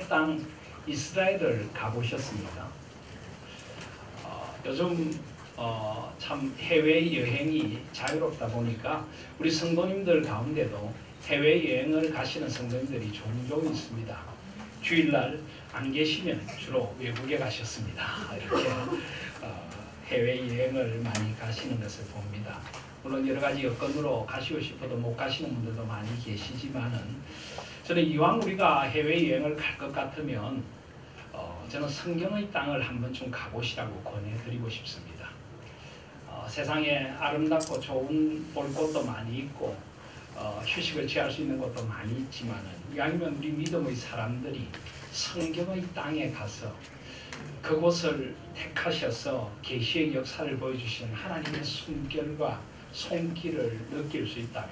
성경의 땅 이스라엘을 가보셨습니까? 요즘 참 해외여행이 자유롭다 보니까 우리 성도님들 가운데도 해외여행을 가시는 성도님들이 종종 있습니다. 주일날 안 계시면 주로 외국에 가셨습니다. 이렇게 해외여행을 많이 가시는 것을 봅니다. 물론 여러 가지 여건으로 가시고 싶어도 못 가시는 분들도 많이 계시지만은 저는 이왕 우리가 해외여행을 갈 것 같으면 저는 성경의 땅을 한번 좀 가보시라고 권해드리고 싶습니다. 세상에 아름답고 좋은 볼 곳도 많이 있고 휴식을 취할 수 있는 곳도 많이 있지만은 이왕이면 우리 믿음의 사람들이 성경의 땅에 가서 그곳을 택하셔서 계시의 역사를 보여주시는 하나님의 숨결과 손길을 느낄 수 있다면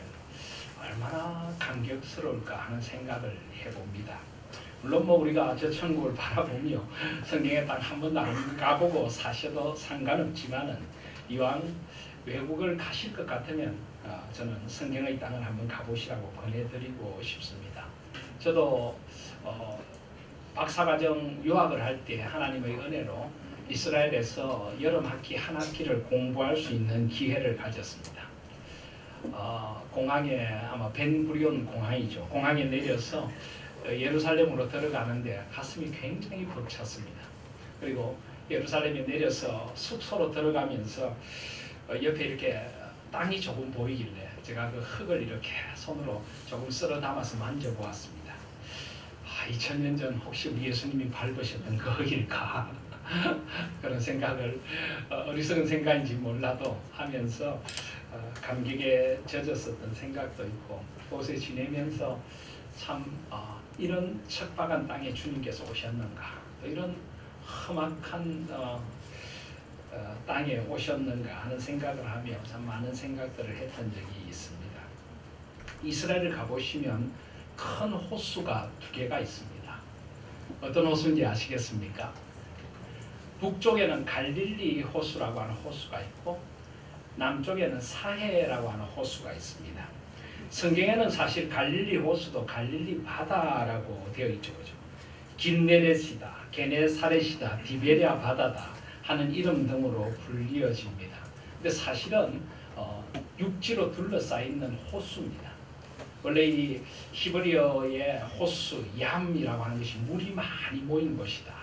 얼마나 감격스러울까 하는 생각을 해봅니다. 물론 우리가 저 천국을 바라보며 성경의 땅 한 번도 안 가보고 사셔도 상관없지만은 이왕 외국을 가실 것 같으면 저는 성경의 땅을 한번 가보시라고 권해드리고 싶습니다. 저도 박사과정 유학을 할 때 하나님의 은혜로 이스라엘에서 여름 학기 한 학기를 공부할 수 있는 기회를 가졌습니다. 공항에 아마 벤구리온 공항이죠. 공항에 내려서 예루살렘으로 들어가는데 가슴이 굉장히 벅찼습니다. 그리고 예루살렘에 내려서 숙소로 들어가면서 옆에 이렇게 땅이 조금 보이길래 제가 그 흙을 이렇게 손으로 조금 쓸어 담아서 만져보았습니다. 2000년 전 혹시 우리 예수님이 밟으셨던 그 흙일까 그런 생각을 어리석은 생각인지 몰라도 하면서 감격에 젖었었던 생각도 있고 그곳에 지내면서 참 이런 척박한 땅에 주님께서 오셨는가 또 이런 험악한 땅에 오셨는가 하는 생각을 하며 참 많은 생각들을 했던 적이 있습니다. 이스라엘을 가보시면 큰 호수가 두 개가 있습니다. 어떤 호수인지 아시겠습니까? 북쪽에는 갈릴리 호수라고 하는 호수가 있고 남쪽에는 사해라고 하는 호수가 있습니다. 성경에는 사실 갈릴리 호수도 갈릴리 바다라고 되어 있죠. 그죠? 긴네렛이다, 게네사렛이다, 디베랴 바다다 하는 이름 등으로 불리어집니다. 근데 사실은 육지로 둘러싸여 있는 호수입니다. 원래 이 히브리어의 호수, 얌이라고 하는 것이 물이 많이 모인 곳이다.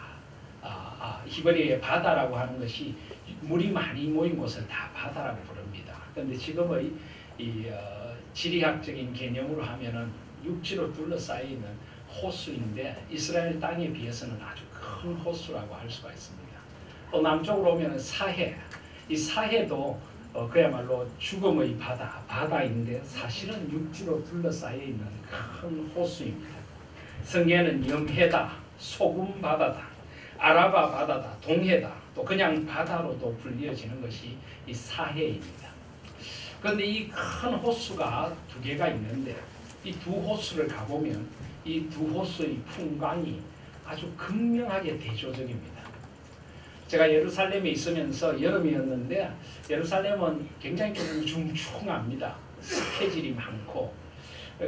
히브리어의 바다라고 하는 것이 물이 많이 모인 곳을 다 바다라고 부릅니다. 그런데 지금의 이 지리학적인 개념으로 하면은 육지로 둘러싸여 있는 호수인데 이스라엘 땅에 비해서는 아주 큰 호수라고 할 수가 있습니다. 또 남쪽으로 오면은 사해, 이 사해도 그야말로 죽음의 바다인데 사실은 육지로 둘러싸여 있는 큰 호수입니다. 성경에는 염해다, 소금 바다다, 아라바 바다다, 동해다, 또 그냥 바다로도 불리어지는 것이 이 사해입니다. 그런데 이 큰 호수가 두 개가 있는데 이 두 호수를 가보면 이 두 호수의 풍광이 아주 극명하게 대조적입니다. 제가 예루살렘에 있으면서 여름이었는데 예루살렘은 굉장히 좀 우중충합니다. 습해질이 많고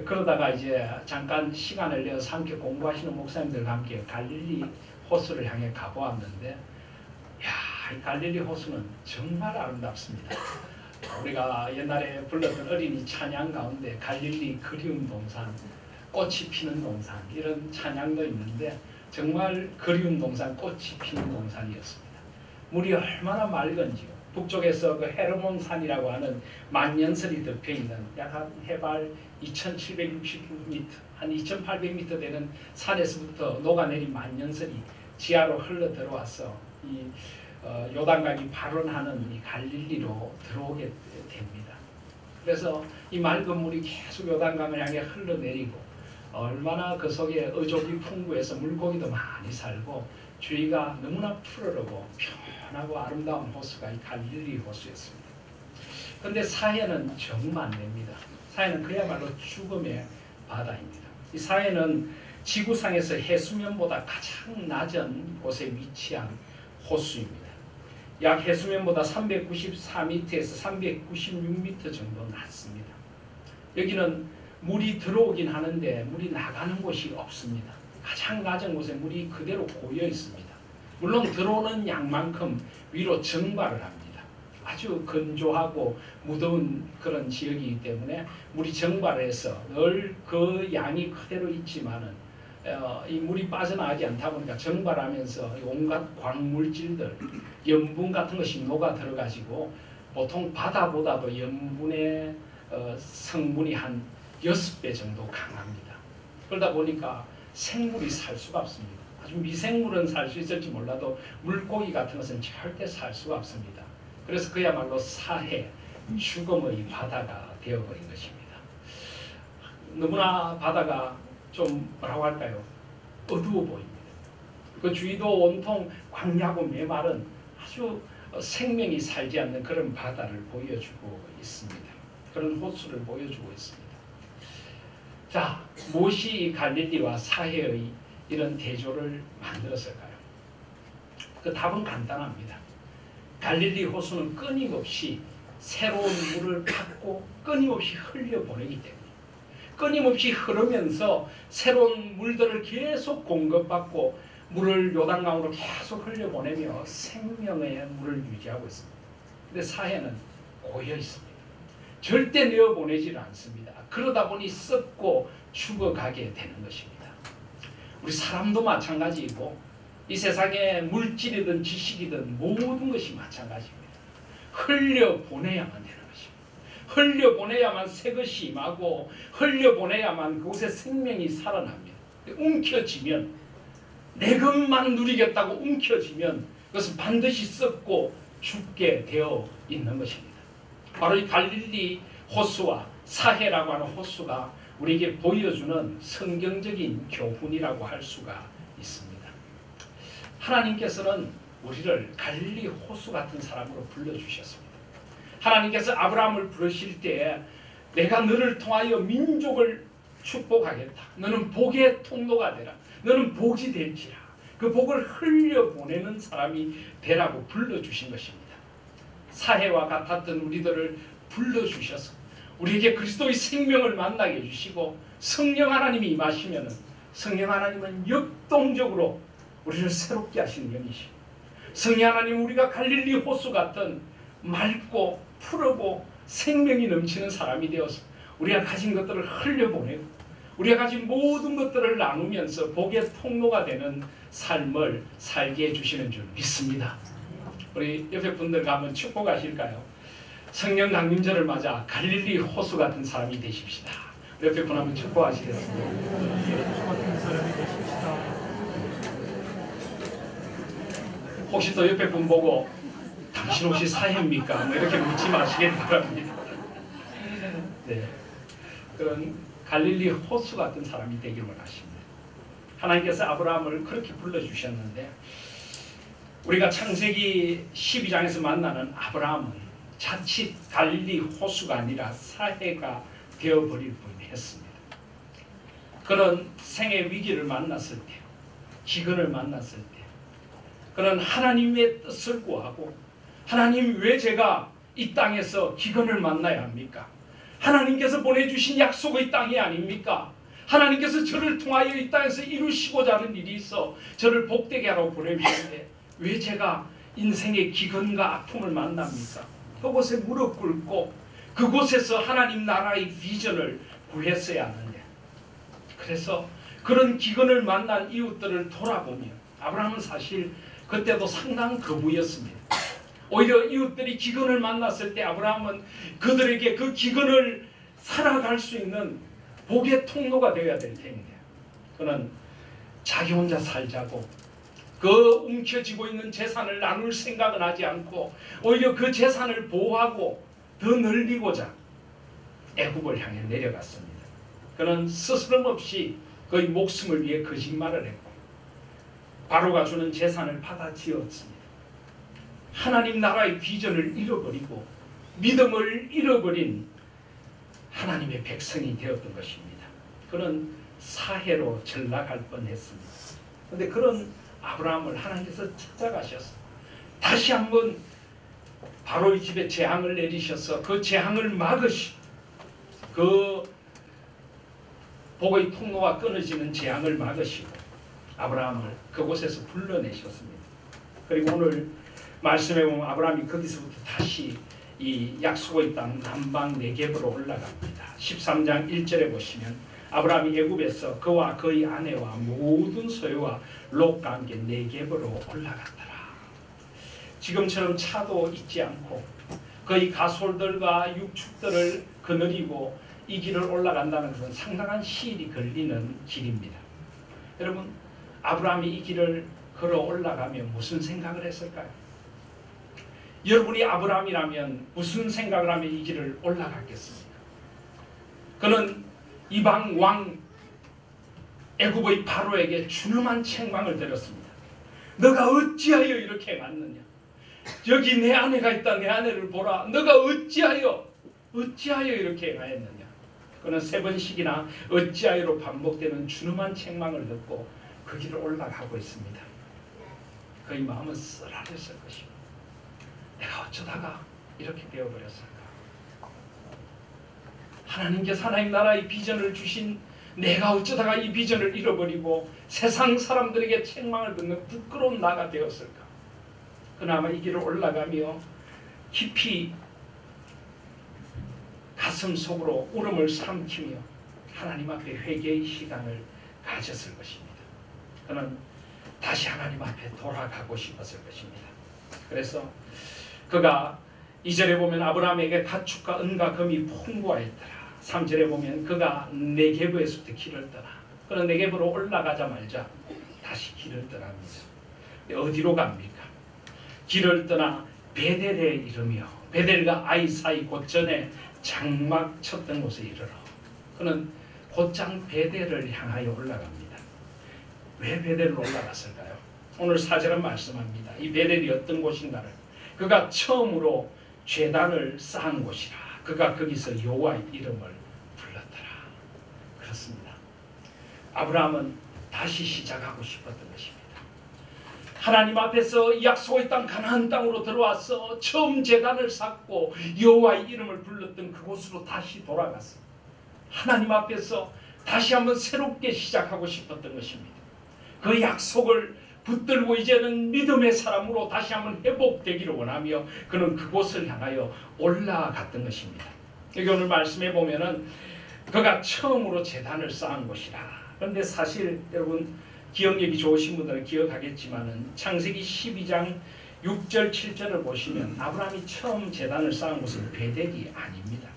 그러다가 이제 잠깐 시간을 내서 함께 공부하시는 목사님들과 함께 갈릴리 호수를 향해 가보았는데 이 갈릴리 호수는 정말 아름답습니다. 우리가 옛날에 불렀던 어린이 찬양 가운데 갈릴리 그리운 동산, 꽃이 피는 동산 이런 찬양도 있는데 정말 그리운 동산, 꽃이 피는 동산이었습니다. 물이 얼마나 맑은지요. 북쪽에서 그 헤르몬산이라고 하는 만년설이 덮여있는 약 한 해발 2760m, 한 2800m 되는 산에서부터 녹아내린 만년설이 지하로 흘러 들어와서 이 요단강이 발원하는 이 갈릴리로 들어오게 됩니다. 그래서 이 맑은 물이 계속 요단강을 향해 흘러내리고 얼마나 그 속에 어족이 풍부해서 물고기도 많이 살고 주위가 너무나 푸르르고 편하고 아름다운 호수가 이 갈릴리 호수였습니다. 그런데 사해는 정 안 됩니다. 사해는 그야말로 죽음의 바다입니다. 이 사해는 지구상에서 해수면보다 가장 낮은 곳에 위치한 호수입니다. 약 해수면보다 394m에서 396m 정도 낮습니다. 여기는 물이 들어오긴 하는데 물이 나가는 곳이 없습니다. 가장 낮은 곳에 물이 그대로 고여 있습니다. 물론 들어오는 양만큼 위로 증발을 합니다. 아주 건조하고 무더운 그런 지역이기 때문에 물이 증발해서 늘 그 양이 그대로 있지만은 이 물이 빠져나가지 않다 보니까 증발하면서 온갖 광물질들, 염분 같은 것이 녹아 들어가지고 보통 바다보다도 염분의 성분이 한 6배 정도 강합니다. 그러다 보니까 생물이 살 수가 없습니다. 아주 미생물은 살 수 있을지 몰라도 물고기 같은 것은 절대 살 수가 없습니다. 그래서 그야말로 사해, 죽음의 바다가 되어버린 것입니다. 너무나 바다가 좀 뭐라고 할까요? 어두워 보입니다. 그 주위도 온통 광야고 메마른 아주 생명이 살지 않는 그런 바다를 보여주고 있습니다. 그런 호수를 보여주고 있습니다. 자, 무엇이 갈릴리와 사해의 이런 대조를 만들었을까요? 그 답은 간단합니다. 갈릴리 호수는 끊임없이 새로운 물을 받고 끊임없이 흘려보내기 때문에 끊임없이 흐르면서 새로운 물들을 계속 공급받고 물을 요단강으로 계속 흘려보내며 생명의 물을 유지하고 있습니다. 근데 사해는 고여 있습니다. 절대 내어보내지를 않습니다. 그러다 보니 썩고 죽어가게 되는 것입니다. 우리 사람도 마찬가지이고 이 세상에 물질이든 지식이든 모든 것이 마찬가지입니다. 흘려보내야만 되는 것입니다. 흘려보내야만 새 것이 임하고 흘려보내야만 그곳에 생명이 살아납니다. 움켜쥐면 내 것만 누리겠다고 움켜쥐면 그것은 반드시 썩고 죽게 되어 있는 것입니다. 바로 이 갈릴리 호수와 사해라고 하는 호수가 우리에게 보여주는 성경적인 교훈이라고 할 수가 있습니다. 하나님께서는 우리를 갈릴리 호수 같은 사람으로 불러주셨습니다. 하나님께서 아브라함을 부르실 때에 내가 너를 통하여 민족을 축복하겠다. 너는 복의 통로가 되라. 너는 복이 될지라. 그 복을 흘려보내는 사람이 되라고 불러주신 것입니다. 사해와 같았던 우리들을 불러주셔서 우리에게 그리스도의 생명을 만나게 해주시고 성령 하나님이 임하시면 성령 하나님은 역동적으로 우리를 새롭게 하시는 영이시고 성령 하나님 우리가 갈릴리 호수 같은 맑고 푸르고 생명이 넘치는 사람이 되어서 우리가 가진 것들을 흘려보내고 우리가 가진 모든 것들을 나누면서 복의 통로가 되는 삶을 살게 해주시는 줄 믿습니다. 우리 옆에 분들과 한번 축복하실까요? 성령 강림절을 맞아 갈릴리 호수 같은 사람이 되십시다. 우리 옆에 분 한번 축복하시겠습니다. 혹시 또 옆에 분 보고 당신 혹시 사해입니까? 뭐 이렇게 묻지 마시길 바랍니다. 네, 그런 갈릴리 호수 같은 사람이 되길 원하십니다. 하나님께서 아브라함을 그렇게 불러주셨는데 우리가 창세기 12장에서 만나는 아브라함은 자칫 갈릴리 호수가 아니라 사해가 되어버릴 뻔했습니다. 그런 생의 위기를 만났을 때, 기근을 만났을 때 그런 하나님의 뜻을 구하고 하나님 왜 제가 이 땅에서 기근을 만나야 합니까? 하나님께서 보내주신 약속의 땅이 아닙니까? 하나님께서 저를 통하여 이 땅에서 이루시고자 하는 일이 있어 저를 복되게 하러 보내주셨는데 왜 제가 인생의 기근과 아픔을 만납니까? 그곳에 무릎 꿇고 그곳에서 하나님 나라의 비전을 구했어야 하는데 그래서 그런 기근을 만난 이웃들을 돌아보며 아브라함은 사실 그때도 상당한 거부였습니다. 오히려 이웃들이 기근을 만났을 때 아브라함은 그들에게 그 기근을 살아갈 수 있는 복의 통로가 되어야 될 텐데 그는 자기 혼자 살자고 그 움켜쥐고 있는 재산을 나눌 생각은 하지 않고 오히려 그 재산을 보호하고 더 늘리고자 애굽을 향해 내려갔습니다. 그는 스스럼 없이 그의 목숨을 위해 거짓말을 했고 바로가 주는 재산을 받아치웠습니다. 하나님 나라의 비전을 잃어버리고 믿음을 잃어버린 하나님의 백성이 되었던 것입니다. 그는 사해로 전락할 뻔했습니다. 그런데 그런 아브라함을 하나님께서 찾아가셔서 다시 한번 바로의 집에 재앙을 내리셔서 그 재앙을 막으시고 그 복의 통로가 끊어지는 재앙을 막으시고 아브라함을 그곳에서 불러내셨습니다. 그리고 오늘 말씀해 보면 아브라함이 거기서부터 다시 이 약속의 땅 남방 네겝으로 올라갑니다. 13장 1절에 보시면 아브라함이 애굽에서 그와 그의 아내와 모든 소유와 롯과 함께 네겝으로 올라갔더라. 지금처럼 차도 있지 않고 그의 가솔들과 육축들을 거느리고 이 길을 올라간다는 것은 상당한 시일이 걸리는 길입니다. 여러분, 아브라함이 이 길을 걸어 올라가면 무슨 생각을 했을까요? 여러분이 아브라함이라면 무슨 생각을 하며 이 길을 올라갔겠습니까? 그는 이방 왕 애굽의 바로에게 준엄한 책망을 드렸습니다. 너가 어찌하여 이렇게 왔느냐? 여기 내 아내가 있다. 내 아내를 보라. 너가 어찌하여 이렇게 행하였느냐? 그는 3번씩이나 어찌하여로 반복되는 준엄한 책망을 듣고 그 길을 올라가고 있습니다. 그의 마음은 쓰라렸을 것입니다. 내가 어쩌다가 이렇게 되어버렸을까? 하나님께서 하나님 나라의 비전을 주신 내가 어쩌다가 이 비전을 잃어버리고 세상 사람들에게 책망을 듣는 부끄러운 나가 되었을까? 그나마 이 길을 올라가며 깊이 가슴 속으로 울음을 삼키며 하나님 앞에 회개의 시간을 가졌을 것입니다. 그는 다시 하나님 앞에 돌아가고 싶었을 것입니다. 그래서 그가 2절에 보면 아브라함에게 가축과 은과 금이 풍부하였더라. 3절에 보면 그가 네겝에서부터 길을 떠나 그는 네겝으로 올라가자마자 다시 길을 떠납니다. 어디로 갑니까? 길을 떠나 베델에 이르며 베델과 아이 사이 곧전에 장막 쳤던 곳에 이르러 그는 곧장 베델을 향하여 올라갑니다. 왜 베델로 올라갔을까요? 오늘 4절은 말씀합니다. 이 베델이 어떤 곳인가를 그가 처음으로 제단을 쌓은 곳이라. 그가 거기서 여호와의 이름을 불렀더라. 그렇습니다. 아브라함은 다시 시작하고 싶었던 것입니다. 하나님 앞에서 약속의 땅 가나안 땅으로 들어와서 처음 제단을 쌓고 여호와의 이름을 불렀던 그곳으로 다시 돌아갔어. 하나님 앞에서 다시 한번 새롭게 시작하고 싶었던 것입니다. 그 약속을 붙들고 이제는 믿음의 사람으로 다시 한번 회복되기를 원하며 그는 그곳을 향하여 올라갔던 것입니다. 여기 오늘 말씀해 보면은 그가 처음으로 제단을 쌓은 곳이라. 그런데 사실 여러분 기억력이 좋으신 분들은 기억하겠지만은 창세기 12장 6절 7절을 보시면 아브라함이 처음 제단을 쌓은 곳은 베델이 아닙니다.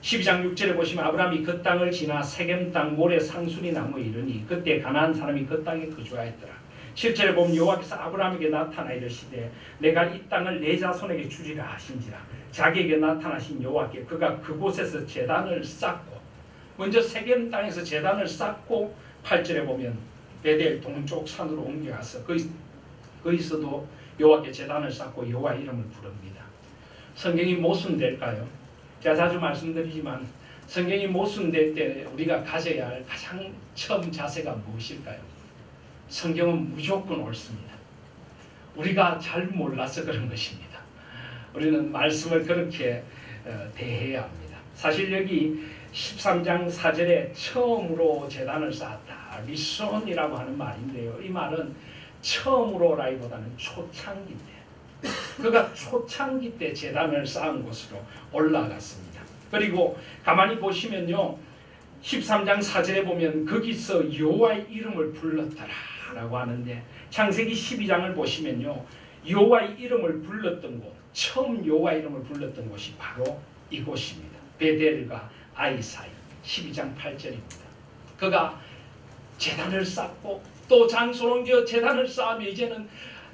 12장 6절에 보시면 아브라함이 그 땅을 지나 세겜 땅 모래 상수리 나무에 이르니 그때 가나안 사람이 그 땅에 거주하였더라. 7절에 보면 여호와께서 아브라함에게 나타나 이르시되 내가 이 땅을 내 자손에게 주리라 하신지라. 자기에게 나타나신 여호와께 그가 그곳에서 제단을 쌓고 먼저 세겜 땅에서 제단을 쌓고 8절에 보면 베델 동쪽 산으로 옮겨가서 거기서도 여호와께 제단을 쌓고 여호와의 이름을 부릅니다. 성경이 모순될까요? 제가 자주 말씀드리지만 성경이 모순될 때 우리가 가져야 할 가장 처음 자세가 무엇일까요? 성경은 무조건 옳습니다. 우리가 잘 몰라서 그런 것입니다. 우리는 말씀을 그렇게 대해야 합니다. 사실 여기 13장 4절에 처음으로 제단을 쌓았다. 리손이라고 하는 말인데요. 이 말은 처음으로라기보다는 초창기 때 그가 초창기 때 제단을 쌓은 곳으로 올라갔습니다. 그리고 가만히 보시면요. 13장 4절에 보면 거기서 여호와의 이름을 불렀더라 라고 하는데 창세기 12장을 보시면요. 여호와의 이름을 불렀던 곳 처음 여호와의 이름을 불렀던 곳이 바로 이곳입니다. 베델과 아이 사이 12장 8절입니다. 그가 제단을 쌓고 또 장소를 옮겨 제단을 쌓으며 이제는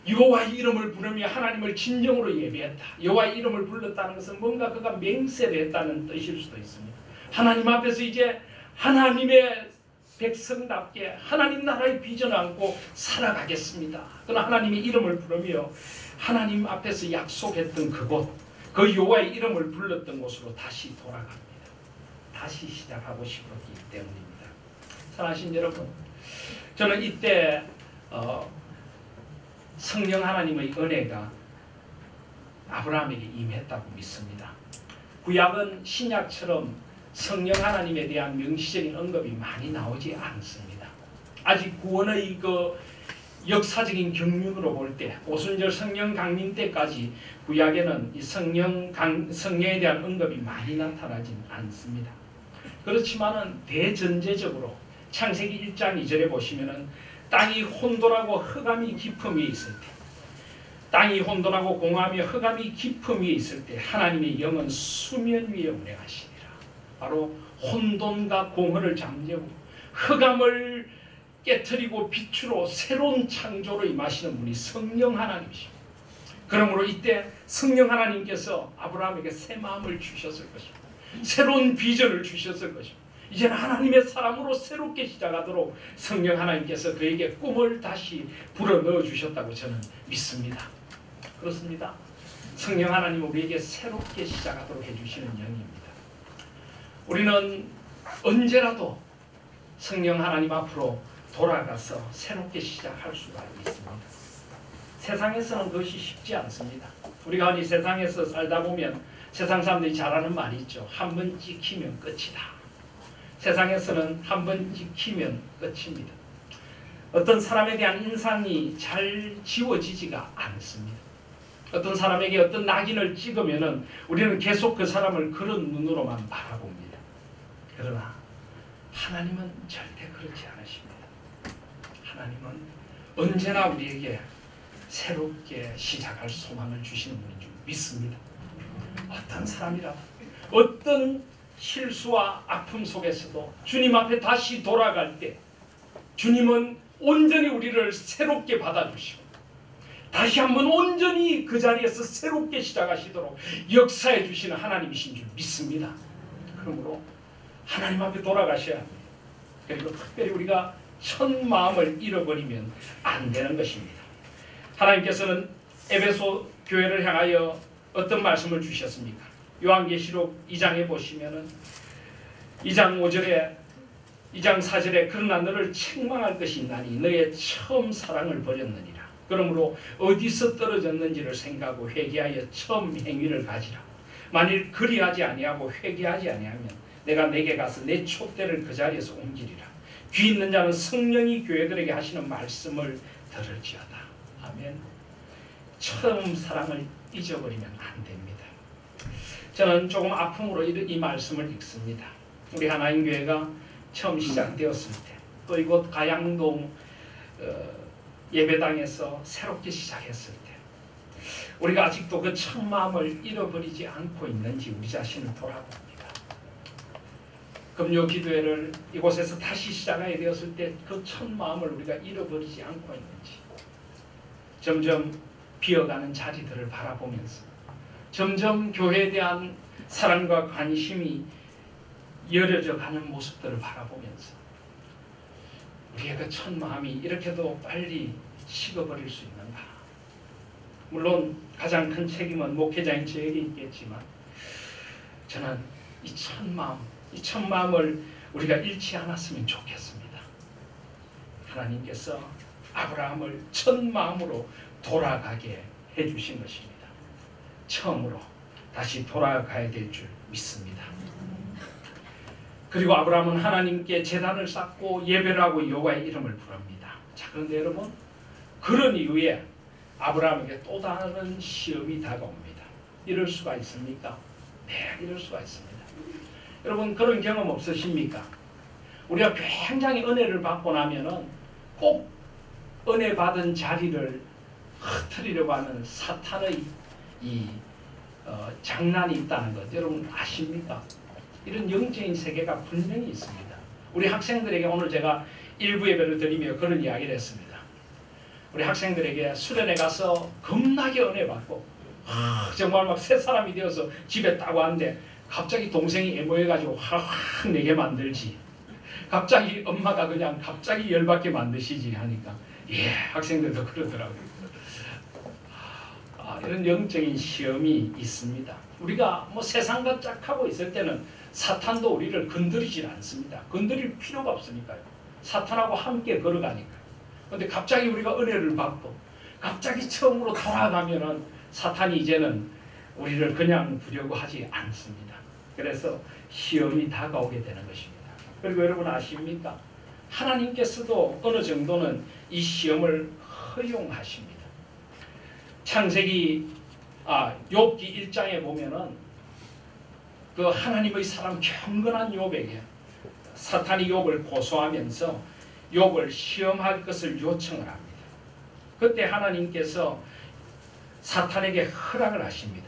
여호와의 이름을 부르며 하나님을 진정으로 예배했다. 여호와의 이름을 불렀다는 것은 뭔가 그가 맹세를 했다는 뜻일 수도 있습니다. 하나님 앞에서 이제 하나님의 백성답게 하나님 나라의 비전을 안고 살아가겠습니다. 그러나 하나님의 이름을 부르며 하나님 앞에서 약속했던 그곳 그 여호와의 이름을 불렀던 곳으로 다시 돌아갑니다. 다시 시작하고 싶었기 때문입니다. 사랑하신 여러분, 저는 이때 성령 하나님의 은혜가 아브라함에게 임했다고 믿습니다. 구약은 신약처럼 성령 하나님에 대한 명시적인 언급이 많이 나오지 않습니다. 아직 구원의 그 역사적인 경륜으로 볼 때 오순절 성령 강림 때까지 구약에는 이 성령에 대한 언급이 많이 나타나진 않습니다. 그렇지만은 대전제적으로 창세기 1장 2절에 보시면은 땅이 혼돈하고 흑암이 깊음 위에 있을 때, 땅이 혼돈하고 공허하며 흑암이 깊음 위에 있을 때 하나님의 영은 수면 위에 운행하시니라. 바로 혼돈과 공허를 잠재우고 흑암을 깨트리고 빛으로 새로운 창조로 임하시는 분이 성령 하나님이십니다. 그러므로 이때 성령 하나님께서 아브라함에게 새 마음을 주셨을 것입니다. 새로운 비전을 주셨을 것입니다. 이제는 하나님의 사람으로 새롭게 시작하도록 성령 하나님께서 그에게 꿈을 다시 불어넣어 주셨다고 저는 믿습니다. 그렇습니다. 성령 하나님은 우리에게 새롭게 시작하도록 해주시는 영입니다. 우리는 언제라도 성령 하나님 앞으로 돌아가서 새롭게 시작할 수가 있습니다. 세상에서는 그것이 쉽지 않습니다. 우리가 흔히 세상에서 살다 보면 세상 사람들이 잘 하는 말이 있죠. 한 번 찍히면 끝이다. 세상에서는 한 번 찍히면 끝입니다. 어떤 사람에 대한 인상이 잘 지워지지가 않습니다. 어떤 사람에게 어떤 낙인을 찍으면은 우리는 계속 그 사람을 그런 눈으로만 바라봅니다. 그러나 하나님은 절대 그렇지 않으십니다. 하나님은 언제나 우리에게 새롭게 시작할 소망을 주시는 분인 줄 믿습니다. 어떤 사람이라도 어떤 실수와 아픔 속에서도 주님 앞에 다시 돌아갈 때 주님은 온전히 우리를 새롭게 받아주시고 다시 한번 온전히 그 자리에서 새롭게 시작하시도록 역사해 주시는 하나님이신 줄 믿습니다. 그러므로 하나님 앞에 돌아가셔야 합니다. 그리고 특별히 우리가 첫 마음을 잃어버리면 안 되는 것입니다. 하나님께서는 에베소 교회를 향하여 어떤 말씀을 주셨습니까? 요한계시록 2장에 보시면은 2장 5절에 2장 4절에 그러나 너를 책망할 것이 있나니 너의 처음 사랑을 버렸느니라. 그러므로 어디서 떨어졌는지를 생각하고 회개하여 처음 행위를 가지라. 만일 그리하지 아니하고 회개하지 아니하면 내가 내게 가서 내 촛대를 그 자리에서 옮기리라. 귀 있는 자는 성령이 교회들에게 하시는 말씀을 들을지어다. 아멘. 처음 사랑을 잊어버리면 안 됩니다. 저는 조금 아픔으로 이 말씀을 읽습니다. 우리 하나님교회가 처음 시작되었을 때 또 이곳 가양동 예배당에서 새롭게 시작했을 때 우리가 아직도 그 첫 마음을 잃어버리지 않고 있는지 우리 자신을 돌아봅니다. 금요 기도회를 이곳에서 다시 시작하게 되었을 때 그 첫 마음을 우리가 잃어버리지 않고 있는지 점점 비어가는 자리들을 바라보면서 점점 교회에 대한 사랑과 관심이 열려져 가는 모습들을 바라보면서 우리의 그 첫 마음이 이렇게도 빨리 식어버릴 수 있는가. 물론 가장 큰 책임은 목회자인 저에게 있겠지만 저는 이 첫 마음을 우리가 잃지 않았으면 좋겠습니다. 하나님께서 아브라함을 첫 마음으로 돌아가게 해주신 것입니다. 처음으로 다시 돌아가야 될 줄 믿습니다. 그리고 아브라함은 하나님께 제단을 쌓고 예배를 하고 여호와의 이름을 부릅니다. 자, 그런데 여러분 그런 이후에 아브라함에게 또 다른 시험이 다가옵니다. 이럴 수가 있습니까? 네, 이럴 수가 있습니다. 여러분 그런 경험 없으십니까? 우리가 굉장히 은혜를 받고 나면은 꼭 은혜 받은 자리를 흐트리려고 하는 사탄의 장난이 있다는 것 여러분 아십니까? 이런 영적인 세계가 분명히 있습니다. 우리 학생들에게 오늘 제가 일부 예배를 드리며 그런 이야기를 했습니다. 우리 학생들에게 수련회 가서 겁나게 은혜 받고 정말 막 새 사람이 되어서 집에 딱 왔는데 갑자기 동생이 애모해가지고 확 내게 만들지. 갑자기 엄마가 그냥 갑자기 열받게 만드시지 하니까 예, 학생들도 그러더라고요. 이런 영적인 시험이 있습니다. 우리가 뭐 세상과 짝하고 있을 때는 사탄도 우리를 건드리질 않습니다. 건드릴 필요가 없으니까요. 사탄하고 함께 걸어가니까요. 그런데 갑자기 우리가 은혜를 받고 갑자기 처음으로 돌아가면은 사탄이 이제는 우리를 그냥 두려고 하지 않습니다. 그래서 시험이 다가오게 되는 것입니다. 그리고 여러분 아십니까? 하나님께서도 어느 정도는 이 시험을 허용하십니다. 창세기 욥기 1장에 보면은 그 하나님의 사람 경건한 욥에게 사탄이 욥을 고소하면서 욥을 시험할 것을 요청을 합니다. 그때 하나님께서 사탄에게 허락을 하십니다.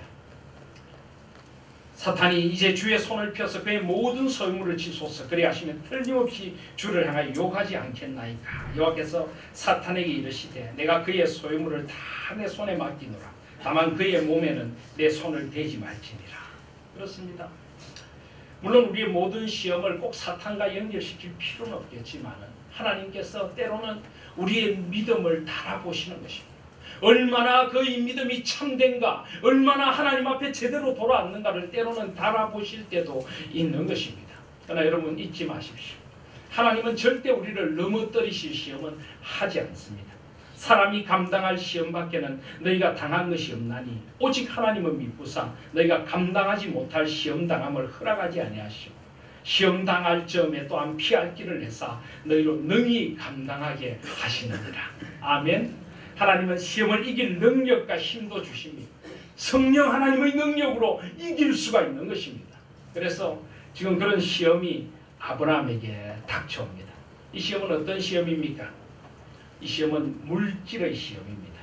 사탄이 이제 주의 손을 펴서 그의 모든 소유물을 치소서 그리하시면 틀림없이 주를 향하여 욕하지 않겠나이까. 여호와께서 사탄에게 이르시되 내가 그의 소유물을 다 내 손에 맡기노라. 다만 그의 몸에는 내 손을 대지 말지니라. 그렇습니다. 물론 우리의 모든 시험을 꼭 사탄과 연결시킬 필요는 없겠지만 하나님께서 때로는 우리의 믿음을 달아보시는 것입니다. 얼마나 그의 믿음이 참된가, 얼마나 하나님 앞에 제대로 돌아왔는가를 때로는 달아보실 때도 있는 것입니다. 그러나 여러분 잊지 마십시오. 하나님은 절대 우리를 넘어뜨리실 시험은 하지 않습니다. 사람이 감당할 시험밖에는 너희가 당한 것이 없나니 오직 하나님은 미쁘사 너희가 감당하지 못할 시험당함을 허락하지 아니하시오. 시험당할 점에 또한 피할 길을 내사 너희로 능히 감당하게 하시느니라. 아멘. 하나님은 시험을 이길 능력과 힘도 주십니다. 성령 하나님의 능력으로 이길 수가 있는 것입니다. 그래서 지금 그런 시험이 아브라함에게 닥쳐옵니다. 이 시험은 어떤 시험입니까? 이 시험은 물질의 시험입니다.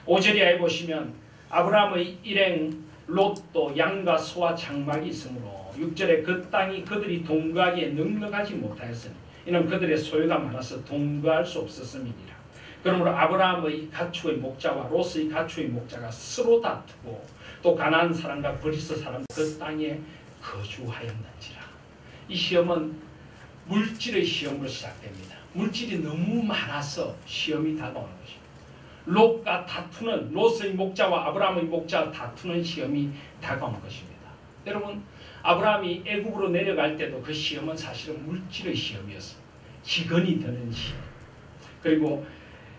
5절에 보시면 아브라함의 일행 롯도 양과 소와 장막이 있으므로 6절에 그 땅이 그들이 동거하기에 넉넉하지 못하였으니 이는 그들의 소유가 많아서 동거할 수 없었음이니라. 그러므로 아브라함의 가축의 목자와 롯의 가축의 목자가 서로 다투고 또 가나안 사람과 브리스 사람 그 땅에 거주하였는지라. 이 시험은 물질의 시험으로 시작됩니다. 물질이 너무 많아서 시험이 다가오는 것입니다. 롯과 다투는 롯의 목자와 아브라함의 목자와 다투는 시험이 다가오는 것입니다. 여러분 아브라함이 애굽으로 내려갈 때도 그 시험은 사실은 물질의 시험이었습니다. 기근이 드는 시험. 그리고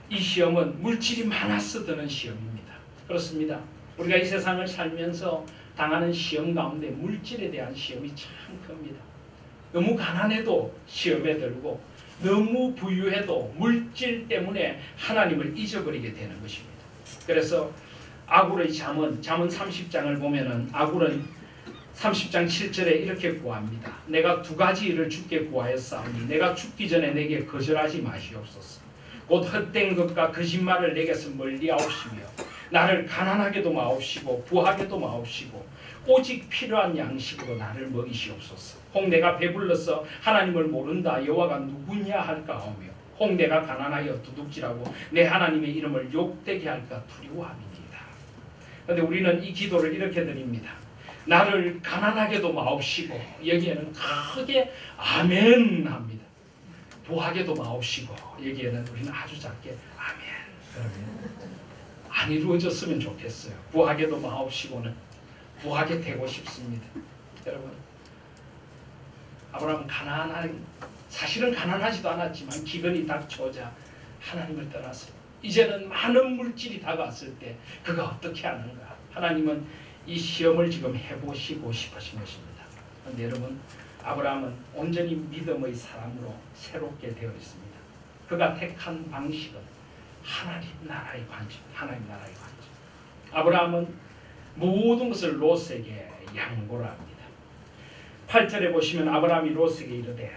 이 시험은 물질이 많아서 드는 시험입니다. 그렇습니다. 우리가 이 세상을 살면서 당하는 시험 가운데 물질에 대한 시험이 참 큽니다. 너무 가난해도 시험에 들고 너무 부유해도 물질 때문에 하나님을 잊어버리게 되는 것입니다. 그래서 아굴의 잠언 30장을 보면은 아굴은 30장 7절에 이렇게 구합니다. 내가 두 가지 일을 주께 구하였사오니 내가 죽기 전에 내게 거절하지 마시옵소서. 곧 헛된 것과 거짓말을 내게서 멀리하옵시며 나를 가난하게도 마옵시고 부하게도 마옵시고 오직 필요한 양식으로 나를 먹이시옵소서. 혹 내가 배불러서 하나님을 모른다 여호와가 누구냐 할까 하며 혹 내가 가난하여 두둑질하고 내 하나님의 이름을 욕되게 할까 두려워함이니이다. 그런데 우리는 이 기도를 이렇게 드립니다. 나를 가난하게도 마옵시고 여기에는 크게 아멘 합니다. 부하게도 마옵시고 여기에는 우리는 아주 작게 아멘. 안 이루어졌으면 좋겠어요. 부하게도 마옵시고는 부하게 되고 싶습니다. 여러분 아브라함은 사실은 가난하지도 않았지만 기근이 닥쳐오자 하나님을 떠났어요. 이제는 많은 물질이 다가왔을 때 그가 어떻게 하는가. 하나님은 이 시험을 지금 해보시고 싶으신 것입니다. 그런데 여러분 아브라함은 온전히 믿음의 사람으로 새롭게 되어 있습니다. 그가 택한 방식은 하나님 나라의 관점, 하나님 나라의 관점. 아브라함은 모든 것을 롯에게 양보를 합니다. 8절에 보시면 아브라함이 롯에게 이르되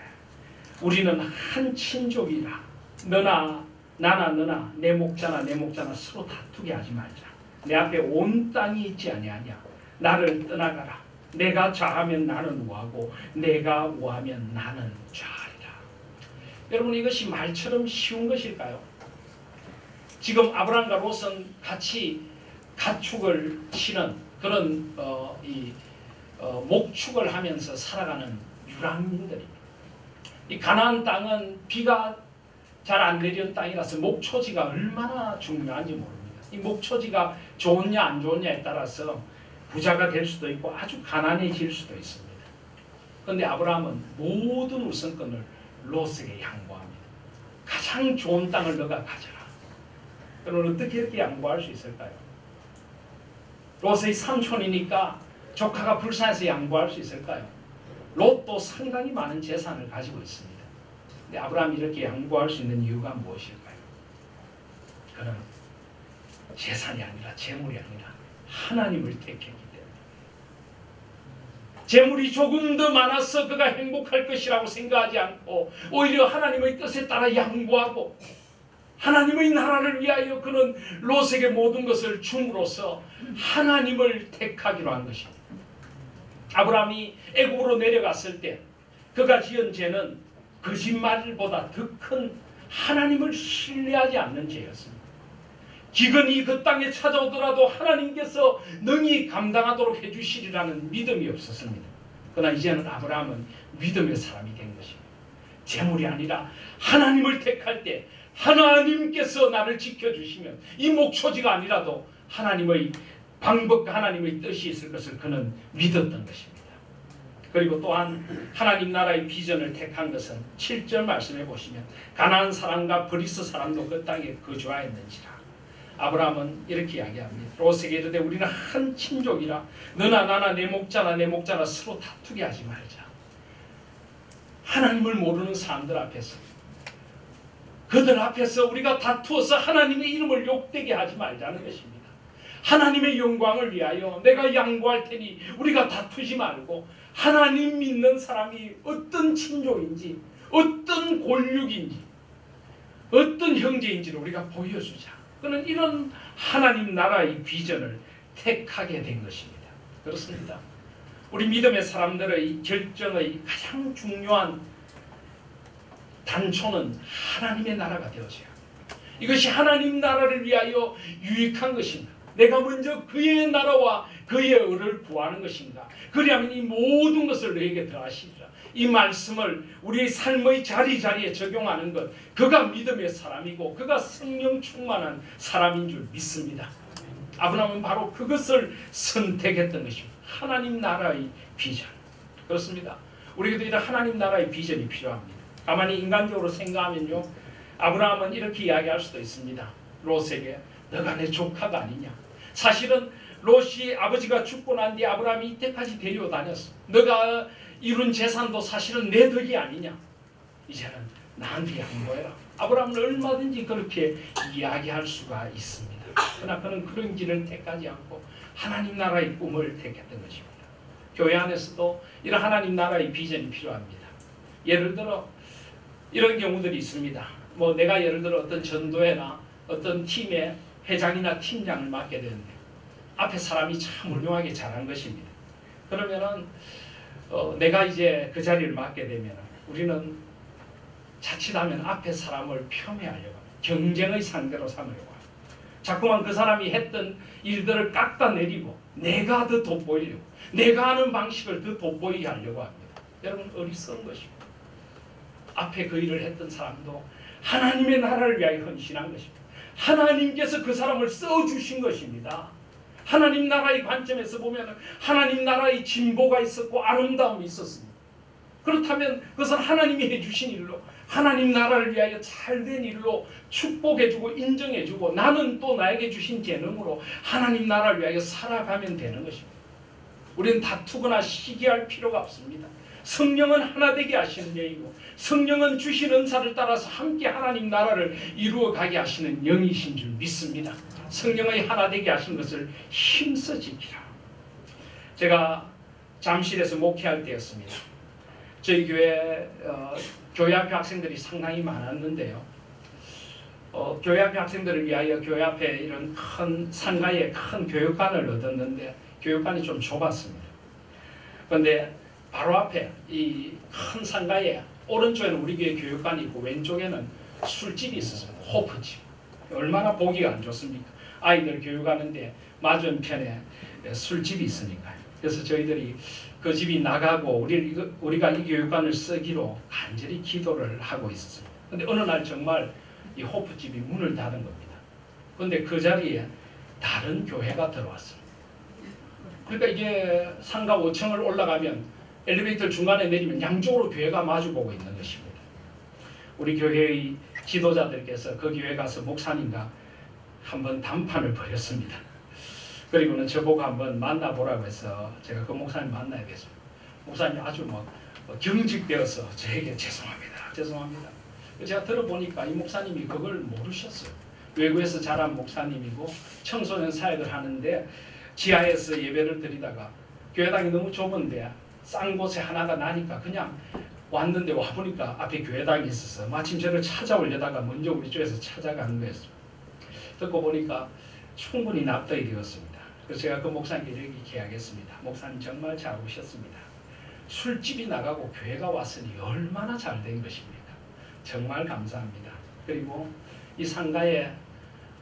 우리는 한 친족이라 너나 너나 내 목자나 서로 다투게 하지 말자. 내 앞에 온 땅이 있지 아니하냐. 나를 떠나가라. 내가 좌하면 나는 우하고 내가 우하면 나는 좌하리라. 여러분 이것이 말처럼 쉬운 것일까요? 지금 아브라함과 롯은 같이 가축을 치는 그런 목축을 하면서 살아가는 유랑민들입니다. 이 가나안 땅은 비가 잘 안 내리는 땅이라서 목초지가 얼마나 중요한지 모릅니다. 이 목초지가 좋으냐 안 좋으냐에 따라서 부자가 될 수도 있고 아주 가난해질 수도 있습니다. 그런데 아브라함은 모든 우선권을 롯에게 양보합니다. 가장 좋은 땅을 너가 가져라. 그럼 어떻게 이렇게 양보할 수 있을까요? 롯의 삼촌이니까 조카가 불쌍해서 양보할 수 있을까요? 롯도 상당히 많은 재산을 가지고 있습니다. 근데 아브라함이 이렇게 양보할 수 있는 이유가 무엇일까요? 그는 재산이 아니라 재물이 아니라 하나님을 택했기 때문에, 재물이 조금 더 많아서 그가 행복할 것이라고 생각하지 않고 오히려 하나님의 뜻에 따라 양보하고 하나님의 나라를 위하여 그는 롯에게 모든 것을 줌으로써 하나님을 택하기로 한 것입니다. 아브라함이 애국으로 내려갔을 때 그가 지은 죄는 거짓말보다 더 큰 하나님을 신뢰하지 않는 죄였습니다. 기근이 그 땅에 찾아오더라도 하나님께서 능히 감당하도록 해주시리라는 믿음이 없었습니다. 그러나 이제는 아브라함은 믿음의 사람이 된 것입니다. 재물이 아니라 하나님을 택할 때 하나님께서 나를 지켜주시면 이 목초지가 아니라도 하나님의 방법과 하나님의 뜻이 있을 것을 그는 믿었던 것입니다. 그리고 또한 하나님 나라의 비전을 택한 것은 7절 말씀해 보시면 가나안 사람과 브리스 사람도 그 땅에 거주하였는지라. 아브라함은 이렇게 이야기합니다. 롯에게 이르되 우리는 한 친족이라 너나 나나 내 목자나 서로 다투게 하지 말자. 하나님을 모르는 사람들 앞에서, 그들 앞에서 우리가 다투어서 하나님의 이름을 욕되게 하지 말자는 것입니다. 하나님의 영광을 위하여 내가 양보할 테니 우리가 다투지 말고 하나님 믿는 사람이 어떤 친족인지 어떤 골육인지 어떤 형제인지를 우리가 보여주자. 그는 이런 하나님 나라의 비전을 택하게 된 것입니다. 그렇습니다. 우리 믿음의 사람들의 결정의 가장 중요한 단초는 하나님의 나라가 되어져야 합니다. 이것이 하나님 나라를 위하여 유익한 것인가? 내가 먼저 그의 나라와 그의 의를 구하는 것인가? 그리하면 이 모든 것을 너에게 더하시리라. 이 말씀을 우리의 삶의 자리자리에 적용하는 것, 그가 믿음의 사람이고 그가 성령 충만한 사람인 줄 믿습니다. 아브라함은 바로 그것을 선택했던 것입니다. 하나님 나라의 비전. 그렇습니다. 우리에게도 이런 하나님 나라의 비전이 필요합니다. 가만히 인간적으로 생각하면요, 아브라함은 이렇게 이야기할 수도 있습니다. 롯에게 너가 내 조카가 아니냐. 사실은 롯이 아버지가 죽고 난 뒤에 아브라함이 이때까지 데려다녔어. 너가 이룬 재산도 사실은 내 덕이 아니냐. 이제는 나한테 양보해라. 아브라함은 얼마든지 그렇게 이야기할 수가 있습니다. 그러나 그는 그런 길을 택하지 않고 하나님 나라의 꿈을 택했던 것입니다. 교회 안에서도 이런 하나님 나라의 비전이 필요합니다. 예를 들어 이런 경우들이 있습니다. 뭐 내가 예를 들어 어떤 전도회나 어떤 팀의 회장이나 팀장을 맡게 되는데 앞에 사람이 참 훌륭하게 잘한 것입니다. 그러면은 내가 이제 그 자리를 맡게 되면 우리는 자칫하면 앞에 사람을 폄훼하려고 합니다. 경쟁의 상대로 삼으려고 합니다. 자꾸만 그 사람이 했던 일들을 깎아내리고 내가 더 돋보이려고, 내가 하는 방식을 더 돋보이게 하려고 합니다. 여러분, 어리석은 것입니다. 앞에 그 일을 했던 사람도 하나님의 나라를 위하여 헌신한 것입니다. 하나님께서 그 사람을 써주신 것입니다. 하나님 나라의 관점에서 보면 하나님 나라의 진보가 있었고 아름다움이 있었습니다. 그렇다면 그것은 하나님이 해주신 일로, 하나님 나라를 위하여 잘된 일로 축복해주고 인정해주고 나는 또 나에게 주신 재능으로 하나님 나라를 위하여 살아가면 되는 것입니다. 우리는 다투거나 시기할 필요가 없습니다. 성령은 하나 되게 하시는 영이고 성령은 주신 은사를 따라서 함께 하나님 나라를 이루어 가게 하시는 영이신 줄 믿습니다. 성령의 하나 되게 하신 것을 힘써 지키라. 제가 잠실에서 목회할 때였습니다. 저희 교회 교회 앞에 학생들이 상당히 많았는데요. 교회 앞에 학생들을 위하여 교회 앞에 이런 큰 상가에 큰 교육관을 얻었는데 교육관이 좀 좁았습니다. 그런데 바로 앞에 이 큰 상가에 오른쪽에는 우리 교회 교육관이 있고 왼쪽에는 술집이 있었습니다. 호프집. 얼마나 보기가 안 좋습니까? 아이들 교육하는데 맞은편에 술집이 있으니까요. 그래서 저희들이 그 집이 나가고 우리가 이 교육관을 쓰기로 간절히 기도를 하고 있었습니다. 그런데 어느 날 정말 이 호프집이 문을 닫은 겁니다. 그런데 그 자리에 다른 교회가 들어왔습니다. 그러니까 이게 상가 5층을 올라가면 엘리베이터 중간에 내리면 양쪽으로 교회가 마주보고 있는 것입니다. 우리 교회의 지도자들께서 그 교회 가서 목사님과 한번談판을 벌였습니다. 그리고는 저보고 한번 만나보라고 해서 제가 그 목사님 만나야 됐습니다. 목사님이 아주 막 경직되어서 저에게 죄송합니다. 제가 들어보니까 이 목사님이 그걸 모르셨어요. 외국에서 자란 목사님이고 청소년 사역을 하는데 지하에서 예배를 드리다가 교회당이 너무 좁은데 싼 곳에 하나가 나니까 그냥 왔는데 와보니까 앞에 교회당이 있어서 마침 저를 찾아오려다가 먼저 우리 쪽에서 찾아간 거였어요. 듣고 보니까 충분히 납득이 되었습니다. 그래서 제가 그 목사님께 이렇게 이야기했습니다. 목사님 정말 잘 오셨습니다. 술집이 나가고 교회가 왔으니 얼마나 잘 된 것입니까? 정말 감사합니다. 그리고 이 상가에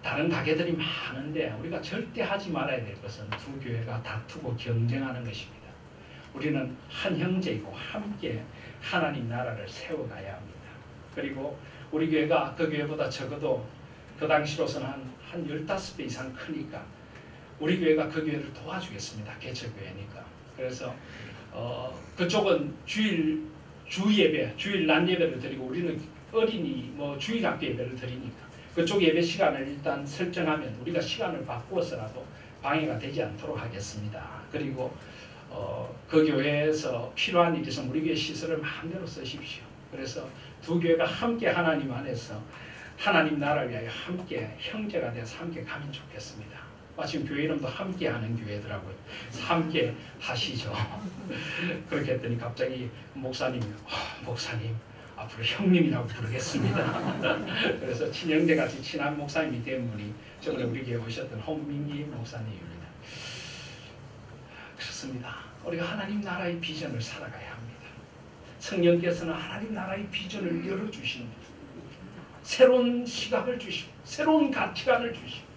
다른 가게들이 많은데 우리가 절대 하지 말아야 될 것은 두 교회가 다투고 경쟁하는 것입니다. 우리는 한 형제이고 함께 하나님 나라를 세워가야 합니다. 그리고 우리 교회가 그 교회보다 적어도 그 당시로서는 한 15배 이상 크니까 우리 교회가 그 교회를 도와주겠습니다. 개척교회니까. 그래서 그쪽은 주일 예배, 주일 낮 예배를 드리고 우리는 어린이 주일학교 예배를 드리니까 그쪽 예배 시간을 일단 설정하면 우리가 시간을 바꾸어서라도 방해가 되지 않도록 하겠습니다. 그리고 그 교회에서 필요한 일이 있으면 우리 교회 시설을 마음대로 쓰십시오. 그래서 두 교회가 함께 하나님 안에서 하나님 나라를 위하여 함께 형제가 돼서 함께 가면 좋겠습니다. 마침 교회 이름도 함께 하는 교회더라고요. 함께 하시죠. 그렇게 했더니 갑자기 목사님이 목사님 앞으로 형님이라고 부르겠습니다. 그래서 친형제같이 친한 목사님이 된 분이 저번에 우리 교회 오셨던 홍민기 목사님입니다. 그렇습니다. 우리가 하나님 나라의 비전을 살아가야 합니다. 성령께서는 하나님 나라의 비전을 열어주시는 분, 새로운 시각을 주시고 새로운 가치관을 주시고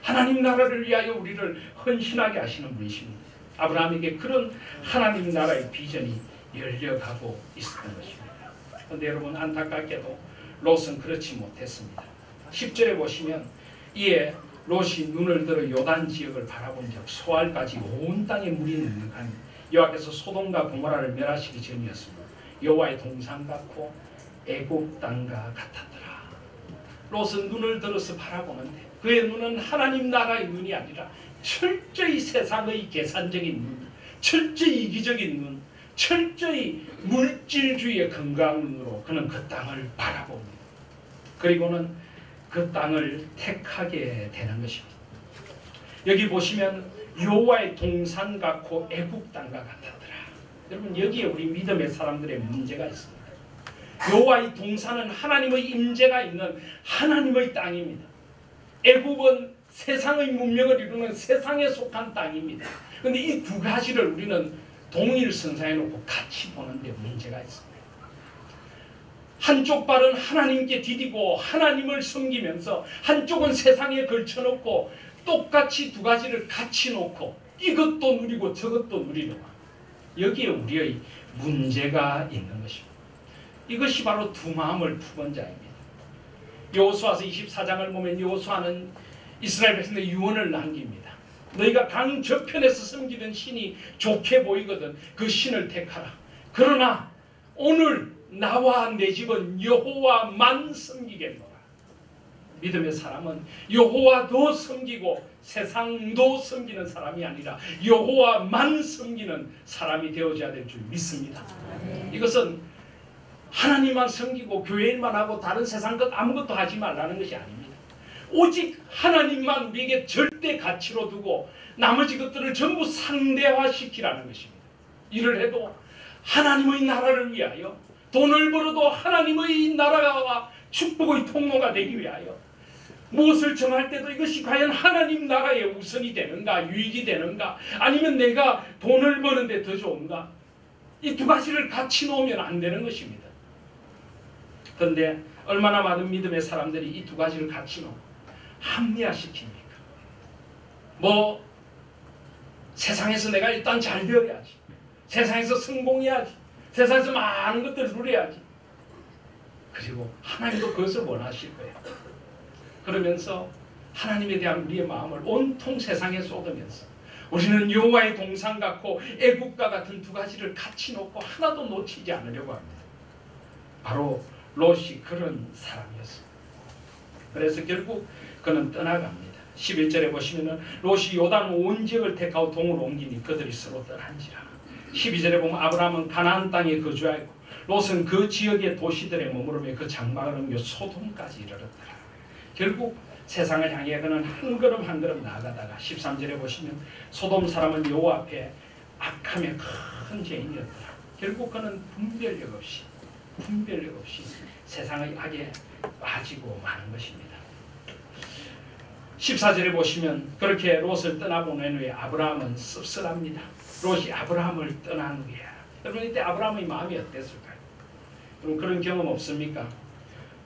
하나님 나라를 위하여 우리를 헌신하게 하시는 분이십니다. 아브라함에게 그런 하나님 나라의 비전이 열려가고 있었던 것입니다. 그런데 여러분 안타깝게도 롯은 그렇지 못했습니다. 10절에 보시면 이에 롯이 눈을 들어 요단 지역을 바라본 적 소알까지 온 땅에 물이 눅눅하니 여호와께서 소돔과 고모라를 멸하시기 전이었습니다. 여호와의 동산 같고 애굽 땅과 같았더라. 롯은 눈을 들어서 바라보는데 그의 눈은 하나님 나라의 눈이 아니라 철저히 세상의 계산적인 눈, 철저히 이기적인 눈, 철저히 물질주의의 건강 눈으로 그는 그 땅을 바라봅니다. 그리고는 그 땅을 택하게 되는 것입니다. 여기 보시면 여호와의 동산 같고 애굽 땅과 같았더라. 여러분 여기에 우리 믿음의 사람들의 문제가 있습니다. 여호와의 동산은 하나님의 임재가 있는 하나님의 땅입니다. 애굽은 세상의 문명을 이루는 세상에 속한 땅입니다. 그런데 이 두 가지를 우리는 동일선상에 놓고 같이 보는데 문제가 있습니다. 한쪽 발은 하나님께 디디고 하나님을 섬기면서 한쪽은 세상에 걸쳐놓고 똑같이 두 가지를 같이 놓고 이것도 누리고 저것도 누리는 여기에 우리의 문제가 있는 것입니다. 이것이 바로 두 마음을 품은 자입니다. 여호수아서 24장을 보면 여호수아는 이스라엘 백성들의 유언을 남깁니다. 너희가 강 저편에서 섬기던 신이 좋게 보이거든 그 신을 택하라. 그러나 오늘 나와 내 집은 여호와만 섬기겠노라. 믿음의 사람은 여호와도 섬기고 세상도 섬기는 사람이 아니라 여호와만 섬기는 사람이 되어져야 될 줄 믿습니다. 이것은 하나님만 섬기고 교회 일만 하고 다른 세상 것 아무것도 하지 말라는 것이 아닙니다. 오직 하나님만 우리에게 절대 가치로 두고 나머지 것들을 전부 상대화시키라는 것입니다. 이를 해도 하나님의 나라를 위하여 돈을 벌어도 하나님의 나라와 축복의 통로가 되기 위하여 무엇을 정할 때도 이것이 과연 하나님 나라의 우선이 되는가 유익이 되는가 아니면 내가 돈을 버는데 더 좋은가 이 두 가지를 같이 놓으면 안 되는 것입니다. 그런데 얼마나 많은 믿음의 사람들이 이 두 가지를 같이 놓고 합리화시킵니까? 세상에서 내가 일단 잘 되어야지. 세상에서 성공해야지. 세상에서 많은 것들을 누려야지. 그리고 하나님도 그것을 원하실 거예요. 그러면서 하나님에 대한 우리의 마음을 온통 세상에 쏟으면서 우리는 여호와의 동산 같고 애국과 같은 두 가지를 같이 놓고 하나도 놓치지 않으려고 합니다. 바로 롯이 그런 사람이었습니다. 그래서 결국 그는 떠나갑니다. 11절에 보시면 롯이 요단 온 지역을 택하고 동으로 옮기니 그들이 서로 떠난지라. 12절에 보면 아브라함은 가나안 땅에 거주하였고 롯은 그 지역의 도시들에 머무르며 그 장막을 넘겨 소돔까지 이르렀더라. 결국 세상을 향해 그는 한 걸음 한 걸음 나아가다가 13절에 보시면 소돔 사람은 여호와 앞에 악하며 큰 죄인이었더라. 결국 그는 분별력 없이 세상의 악에 빠지고 마는 것입니다. 14절에 보시면 그렇게 롯을 떠나보낸 후에 아브라함은 씁쓸합니다. 롯이 아브라함을 떠난 후에 여러분 이때 아브라함의 마음이 어땠을까요? 여러분 그런 경험 없습니까?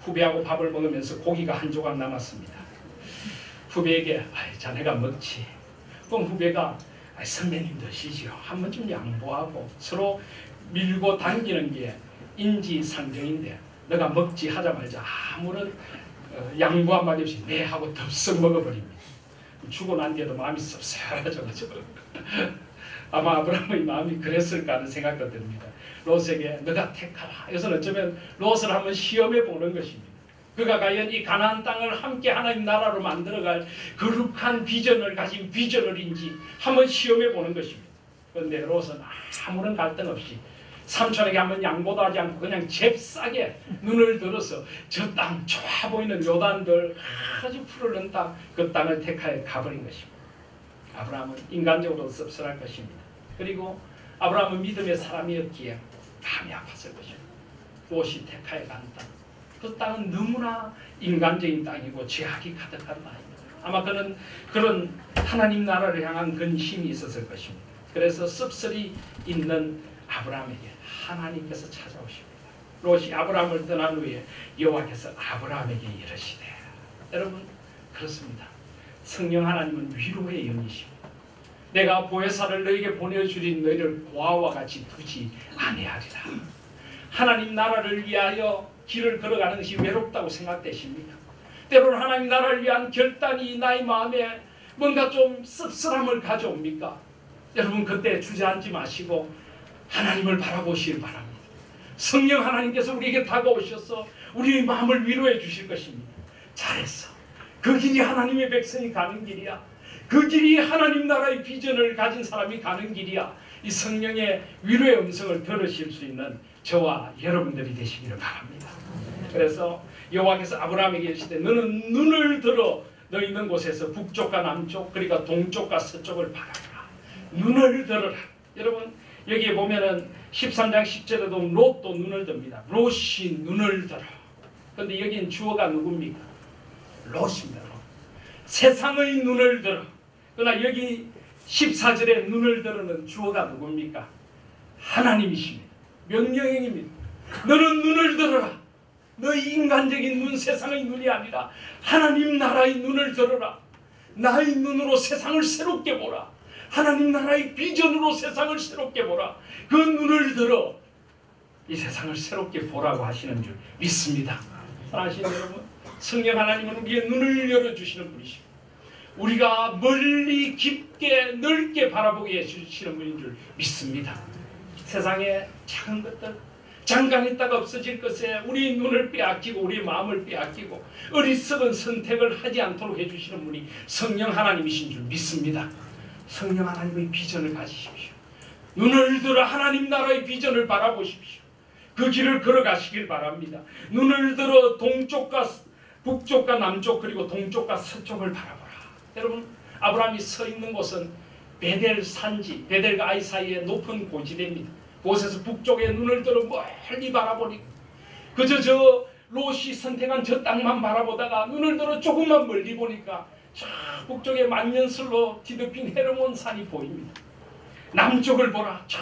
후배하고 밥을 먹으면서 고기가 한 조각 남았습니다. 후배에게 자네가 먹지. 그럼 후배가 선배님 드시죠. 한번 좀 양보하고 서로 밀고 당기는 게 인지상정인데 너가 먹지 하자마자 아무런 양보 한마디 없이 네 하고 덥석 먹어버립니다. 죽고 난 뒤에도 마음이 섭섭하죠. 아마 아브라함의 마음이 그랬을까 하는 생각도 듭니다. 롯에게 너가 택하라. 이것은 어쩌면 롯을 한번 시험해 보는 것입니다. 그가 과연 이 가나안 땅을 함께 하나님 나라로 만들어갈 거룩한 비전을 가진 비전을인지 한번 시험해 보는 것입니다. 그런데 롯은 아무런 갈등 없이 삼촌에게 한번 양보도 하지 않고 그냥 잽싸게 눈을 들어서 저 땅 좋아 보이는 요단들 아주 푸르른 땅 그 땅을 택하여 가버린 것입니다. 아브라함은 인간적으로 씁쓸할 것입니다. 그리고 아브라함은 믿음의 사람이었기에 마음이 아팠을 것입니다. 롯이 택하여 간 땅. 그 땅은 너무나 인간적인 땅이고 죄악이 가득한 땅입니다. 아마 그는 그런 하나님 나라를 향한 근심이 있었을 것입니다. 그래서 씁쓸히 있는 아브라함에게 하나님께서 찾아오십니다. 롯이 아브라함을 떠난 후에 여호와께서 아브라함에게 이르시되 여러분 그렇습니다. 성령 하나님은 위로의 영이십니다. 내가 보혜사를 너에게 보내주리 너희를 고아와 같이 두지 아니하리라. 하나님 나라를 위하여 길을 걸어가는 것이 외롭다고 생각되십니까? 때로는 하나님 나라를 위한 결단이 나의 마음에 뭔가 좀 씁쓸함을 가져옵니까? 여러분 그때 주저앉지 마시고 하나님을 바라보시길 바랍니다. 성령 하나님께서 우리에게 다가오셔서 우리의 마음을 위로해 주실 것입니다. 잘했어. 그 길이 하나님의 백성이 가는 길이야. 그 길이 하나님 나라의 비전을 가진 사람이 가는 길이야. 이 성령의 위로의 음성을 들으실 수 있는 저와 여러분들이 되시기를 바랍니다. 그래서 여호와께서 아브라함에게 이르시되 너는 눈을 들어 너 있는 곳에서 북쪽과 남쪽 그러니까 동쪽과 서쪽을 바라보라. 눈을 들어라. 여러분 여기에 보면은 13장 10절에도 롯도 눈을 듭니다. 롯이 눈을 들어. 그런데 여기는 주어가 누굽니까? 롯입니다. 롯. 세상의 눈을 들어. 그러나 여기 14절에 눈을 들어는 주어가 누굽니까? 하나님이십니다. 명령형입니다. 너는 눈을 들어라. 너희 인간적인 눈, 세상의 눈이 아니라 하나님 나라의 눈을 들어라. 나의 눈으로 세상을 새롭게 보라. 하나님 나라의 비전으로 세상을 새롭게 보라. 그 눈을 들어 이 세상을 새롭게 보라고 하시는 줄 믿습니다. 사랑하시는 여러분, 성령 하나님은 우리의 눈을 열어주시는 분이십니다. 우리가 멀리 깊게 넓게 바라보게 해주시는 분인 줄 믿습니다. 세상의 작은 것들 잠깐 있다가 없어질 것에 우리 눈을 빼앗기고 우리 마음을 빼앗기고 어리석은 선택을 하지 않도록 해주시는 분이 성령 하나님이신 줄 믿습니다. 성령 하나님의 비전을 가지십시오. 눈을 들어 하나님 나라의 비전을 바라보십시오. 그 길을 걸어가시길 바랍니다. 눈을 들어 동쪽과 북쪽과 남쪽 그리고 동쪽과 서쪽을 바라보라. 여러분 아브라함이 서 있는 곳은 베델 산지, 베델과 아이 사이의 높은 고지대입니다. 그곳에서 북쪽에 눈을 들어 멀리 바라보니 그저 저 롯이 선택한 저 땅만 바라보다가 눈을 들어 조금만 멀리 보니까 저 북쪽에 만년설로 뒤덮인 헤르몬 산이 보입니다. 남쪽을 보라. 저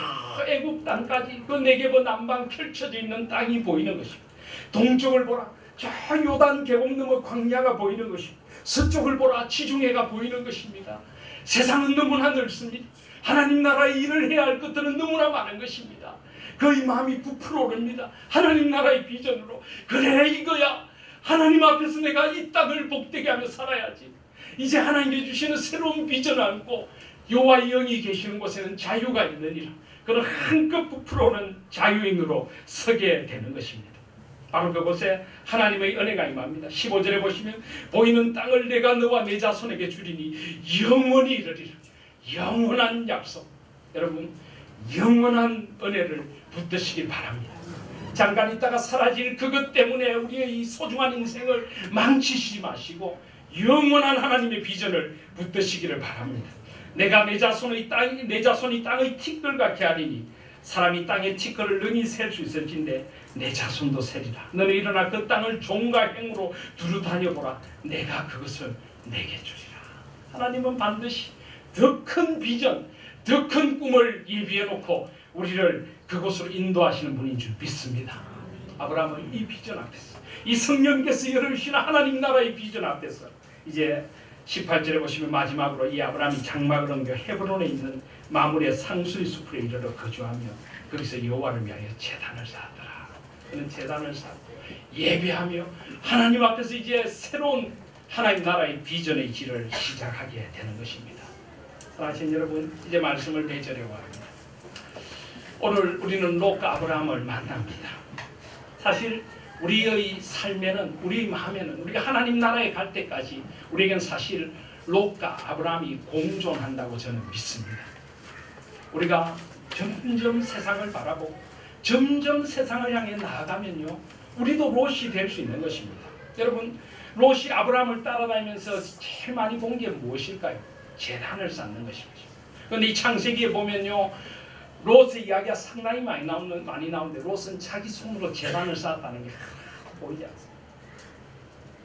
애굽 땅까지 그 네게버 남방 펼쳐져 있는 땅이 보이는 것입니다. 동쪽을 보라. 저 요단 계곡 너머 광야가 보이는 것입니다. 서쪽을 보라. 지중해가 보이는 것입니다. 세상은 너무나 넓습니다. 하나님 나라의 일을 해야 할 것들은 너무나 많은 것입니다. 그의 마음이 부풀어 오릅니다. 하나님 나라의 비전으로. 그래 이거야. 하나님 앞에서 내가 이 땅을 복되게 하며 살아야지. 이제 하나님께 주시는 새로운 비전을 안고 여호와의 영이 계시는 곳에는 자유가 있느니라. 그런 한껏 부풀어오는 자유인으로 서게 되는 것입니다. 바로 그곳에 하나님의 은혜가 임합니다. 15절에 보시면 보이는 땅을 내가 너와 내 자손에게 주리니 영원히 이르리라. 영원한 약속. 여러분 영원한 은혜를 붙드시길 바랍니다. 잠깐 있다가 사라질 그것 때문에 우리의 이 소중한 인생을 망치시지 마시고 영원한 하나님의 비전을 붙드시기를 바랍니다. 내가 내 자손이 땅의 티끌 같게 하리니 사람이 땅의 티끌을 능히 셀 수 있을진데 내 자손도 세리라. 너는 일어나 그 땅을 종과 행으로 두루 다녀보라. 내가 그것을 내게 주리라. 하나님은 반드시 더 큰 비전, 더 큰 꿈을 예비해 놓고 우리를 그곳으로 인도하시는 분인 줄 믿습니다. 아브라함은 이 비전 앞에서, 이 성령께서 열어주시는 하나님 나라의 비전 앞에서 이제 18절에 보시면 마지막으로 이 아브라함이 장막을 옮겨 헤브론에 있는 마므레 상수리 숲으로 이르러 거주하며 거기서 여호와를 위하여 제단을 쌓았더라. 그는 제단을 쌓고 예배하며 하나님 앞에서 이제 새로운 하나님 나라의 비전의 길을 시작하게 되는 것입니다. 사랑하시는 여러분, 이제 말씀을 맺으려고 합니다. 오늘 우리는 롯과 아브라함을 만납니다. 사실 우리의 삶에는, 우리 마음에는, 우리가 하나님 나라에 갈 때까지 우리에겐 사실 롯과 아브라함이 공존한다고 저는 믿습니다. 우리가 점점 세상을 바라보고 점점 세상을 향해 나아가면요, 우리도 롯이 될 수 있는 것입니다. 여러분, 롯이 아브라함을 따라다니면서 제일 많이 본 게 무엇일까요? 제단을 쌓는 것입니다. 그런데 이 창세기에 보면요, 롯의 이야기가 상당히 많이 나오는데 롯은 자기 손으로 제단을 쌓았다는 게 보이지 않습니다.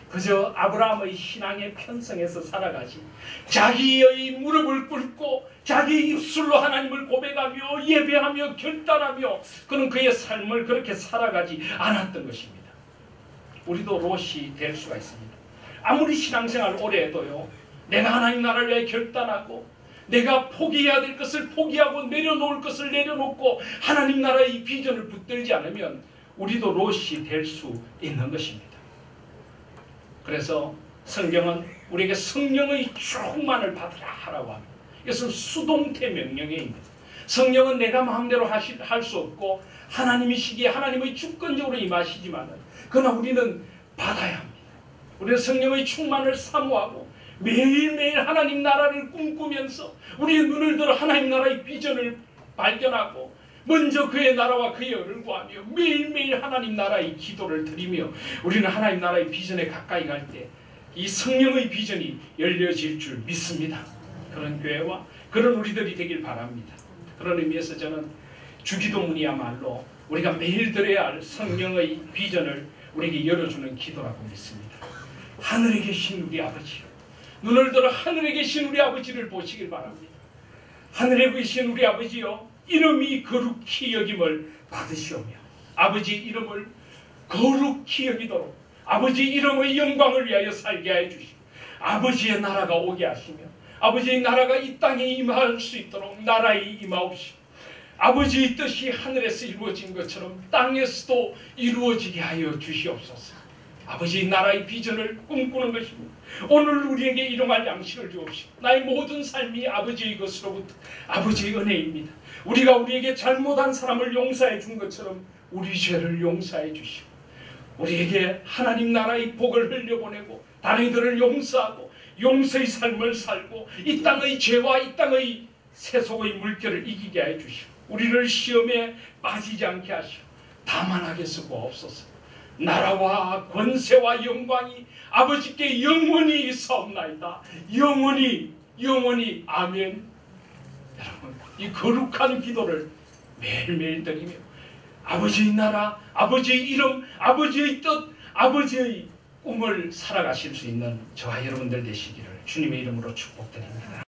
그저 아브라함의 신앙의 편성에서 살아가지 자기의 무릎을 꿇고 자기 입술로 하나님을 고백하며 예배하며 결단하며 그는 그의 삶을 그렇게 살아가지 않았던 것입니다. 우리도 롯이 될 수가 있습니다. 아무리 신앙생활 오래 해도요, 내가 하나님 나라를 위해 결단하고 내가 포기해야 될 것을 포기하고 내려놓을 것을 내려놓고 하나님 나라의 비전을 붙들지 않으면 우리도 롯이 될 수 있는 것입니다. 그래서 성경은 우리에게 성령의 충만을 받으라라고 합니다. 이것은 수동태 명령입니다. 성령은 내가 마음대로 할 수 없고 하나님이시기에 하나님의 주권적으로 임하시지만 그러나 우리는 받아야 합니다. 우리는 성령의 충만을 사모하고 매일매일 하나님 나라를 꿈꾸면서 우리의 눈을 들어 하나님 나라의 비전을 발견하고 먼저 그의 나라와 그의 의를 구하며 매일매일 하나님 나라의 기도를 드리며 우리는 하나님 나라의 비전에 가까이 갈 때 이 성령의 비전이 열려질 줄 믿습니다. 그런 교회와 그런 우리들이 되길 바랍니다. 그런 의미에서 저는 주기도문이야말로 우리가 매일 드려야 할 성령의 비전을 우리에게 열어주는 기도라고 믿습니다. 하늘에 계신 우리 아버지, 눈을 들어 하늘에 계신 우리 아버지를 보시길 바랍니다. 하늘에 계신 우리 아버지여, 이름이 거룩히 여김을 받으시오며 아버지 이름을 거룩히 여기도록 아버지 이름의 영광을 위하여 살게 하여 주시고 아버지의 나라가 오게 하시며 아버지의 나라가 이 땅에 임할 수 있도록 나라에 임하옵시고 아버지의 뜻이 하늘에서 이루어진 것처럼 땅에서도 이루어지게 하여 주시옵소서. 아버지의 나라의 비전을 꿈꾸는 것입니다. 오늘 우리에게 일용할 양식을 주옵시고 나의 모든 삶이 아버지의 것으로부터 아버지의 은혜입니다. 우리가 우리에게 잘못한 사람을 용서해 준 것처럼 우리 죄를 용서해 주시고 우리에게 하나님 나라의 복을 흘려보내고 다른 이들을 용서하고 용서의 삶을 살고 이 땅의 죄와 이 땅의 세속의 물결을 이기게 해 주시고 우리를 시험에 빠지지 않게 하시고 다만하게 쓰고옵소서. 나라와 권세와 영광이 아버지께 영원히 있사옵나이다. 영원히 아멘. 여러분, 이 거룩한 기도를 매일매일 드리며 아버지의 나라, 아버지의 이름, 아버지의 뜻, 아버지의 꿈을 살아가실 수 있는 저와 여러분들 되시기를 주님의 이름으로 축복드립니다.